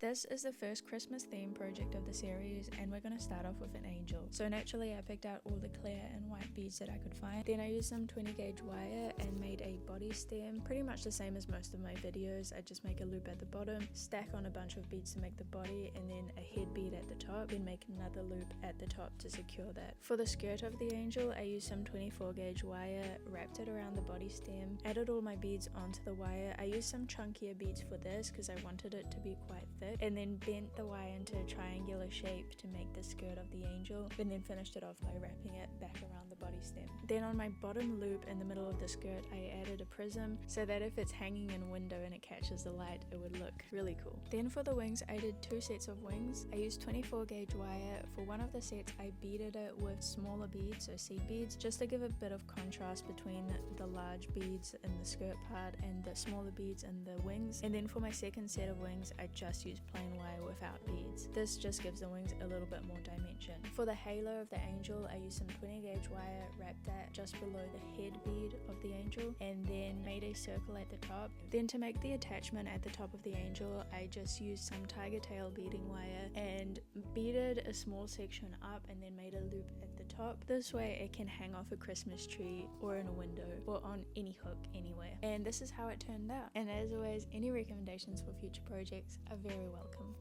This is the first Christmas theme project of the series, and we're going to start off with an angel. So naturally I picked out all the clear and white beads that I could find. Then I used some 20 gauge wire and made a body stem, pretty much the same as most of my videos. I just make a loop at the bottom, stack on a bunch of beads to make the body, and then a head bead at the top, then make another loop at the top to secure that. For the skirt of the angel, I used some 24 gauge wire, wrapped it around the body stem, added all my beads onto the wire. I used some chunkier beads for this because I wanted it to be quite thick, and then bent the wire into a triangular shape to make the skirt of the angel, and then finished it off by wrapping it back around the body stem. Then on my bottom loop in the middle of the skirt, I added a prism so that if it's hanging in a window and it catches the light, it would look really cool. Then for the wings, I did two sets of wings. I used 24 gauge wire. For one of the sets, I beaded it with smaller beads, so seed beads, just to give a bit of contrast between the large beads in the skirt part and the smaller beads in the wings. And then for my second set of wings, I just used plain wire without beads. This just gives the wings a little bit more dimension. For the halo of the angel, I used some 20 gauge wire, wrapped that just below the head bead of the angel, and then made a circle at the top. Then to make the attachment at the top of the angel, I just used some tiger tail beading wire and beaded a small section up and then made a loop at the top. This way it can hang off a Christmas tree or in a window or on any hook anywhere. And this is how it turned out. And as always, any recommendations for future projects are very welcome.